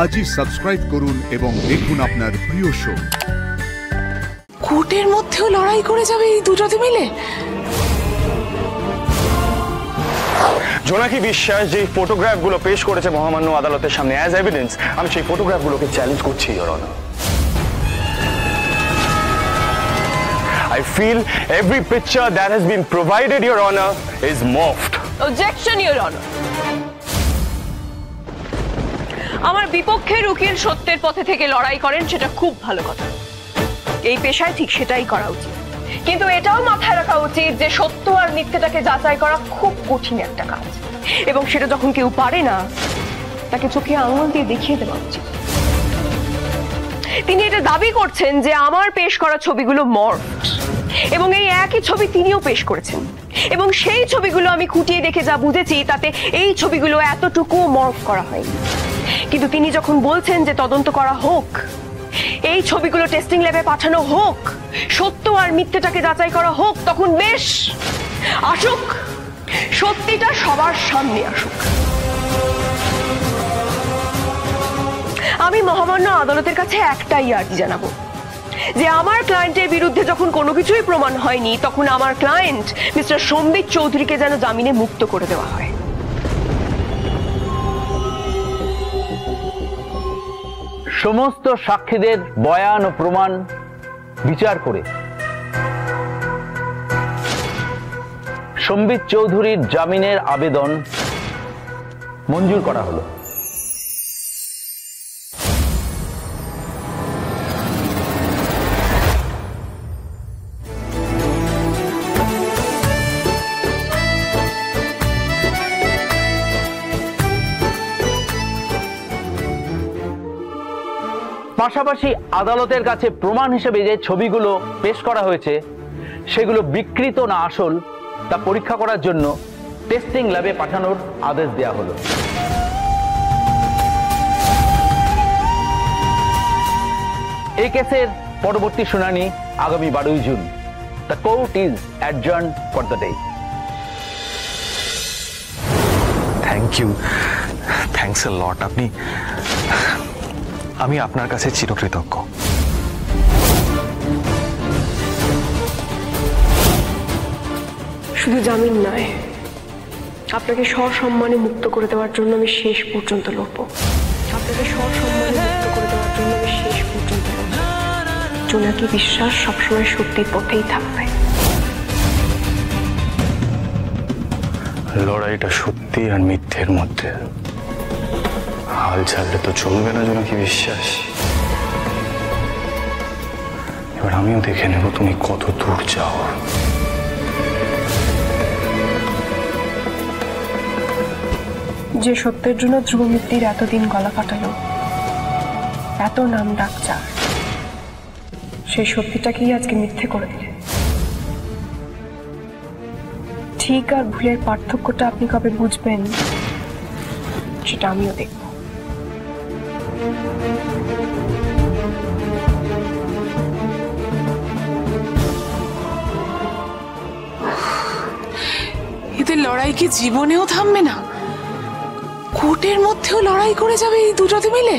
আজই সাবস্ক্রাইব করুন এবং দেখুন আপনার প্রিয় শো। কোর্টের মধ্যেও লড়াই করে যাবে এই দুটোতে মিলে। জোনাকি বিশ্বাস যে ফটোগ্রাফগুলো পেশ করেছে মহামান্য আদালতের সামনে অ্যাজ এভিডেন্স, আমি সেই ফটোগ্রাফগুলোকে চ্যালেঞ্জ করছি your honour. I feel every picture that has been provided, Your Honor, is morphed. Objection, Your Honor. আমার বিপক্ষের উকিল সত্যের পথে থেকে লড়াই করেন, সেটা খুব ভালো কথা। এই পেশায় ঠিক সেটাই করা উচিত, কিন্তু এটাও মাথায় রাখা উচিত যে সত্য আর মিথ্যাটাকে যাচাই করা খুব কঠিন একটা কাজ, এবং সেটা যখন কেউ পারে না তাকে চোখে আঙুল দিয়ে দেখিয়ে দেওয়া উচিত। তিনি এটা দাবি করছেন যে আমার পেশ করা ছবিগুলো মর্ফড, এবং এই একই ছবি তিনিও পেশ করেছেন, এবং সেই ছবিগুলো আমি খুঁটিয়ে দেখে যা বুঝেছি তাতে এই ছবিগুলো এতটুকু মর্ফ করা হয়নি। কিন্তু তিনি যখন বলছেন যে তদন্ত করা হোক, এই ছবিগুলো টেস্টিং ল্যাবে পাঠানো হোক, সত্য আর মিথ্যাটাকে যাচাই করা হোক, তখন বেশ আসুক, সত্যিটা সবার সামনে আসুক। আমি মহামান্য আদালতের কাছে একটাই আর্জি জানাবো যে আমার ক্লায়েন্টের বিরুদ্ধে যখন কোনো কিছুই প্রমাণ হয়নি, তখন আমার ক্লায়েন্ট মিস্টার সম্বিত চৌধুরীকে যেন জামিনে মুক্ত করে দেওয়া হয়। সমস্ত সাক্ষীদের বয়ান ও প্রমাণ বিচার করে সম্বিত চৌধুরীর জামিনের আবেদন মঞ্জুর করা হলো। পাশাপাশি আদালতের কাছে প্রমাণ হিসেবে যে ছবিগুলো পেশ করা হয়েছে সেগুলো বিকৃত না আসল তা পরীক্ষা করার জন্য টেস্টিং ল্যাবে পাঠানোর আদেশ দেওয়া হলো। এই কেসের পরবর্তী শুনানি আগামী 12 জুন। The court is adjourned for the day. Thank you, thanks a lot. আমি আপনার কাছে চিরকৃতজ্ঞ। শুধু জামিন নয়, আপনাকে সসম্মানে মুক্ত করে দেওয়ার জন্য আমি শেষ পর্যন্ত লড়ব। আপনাকে সসম্মানে মুক্ত করে দেওয়ার জন্য আমি শেষ পর্যন্ত লড়ব। জোনাকি বিশ্বাস সবসময় সত্যির পথেই থাকবে। লড়াইটা সত্যি আর মিথ্যের মধ্যে। হাল ছাড়লে তো চলবে না জোনাকি বিশ্বাস। এবার আমিও দেখে নেব তুমি কত দূর যাও। যে সত্যের জন্য ধ্রুব মিত্তির এতদিন গলা কাটালো, এত নাম ডাক যার, সেই সত্যিটাকেই আজকে মিথ্যে করে দিলে। ঠিক আর ভুলের পার্থক্যটা আপনি কবে বুঝবেন সেটা আমিও দেখব। এদের লড়াই কি জীবনেও থামবে না? কোর্টের মধ্যেও লড়াই করে যাবে এই দুটোতে মিলে।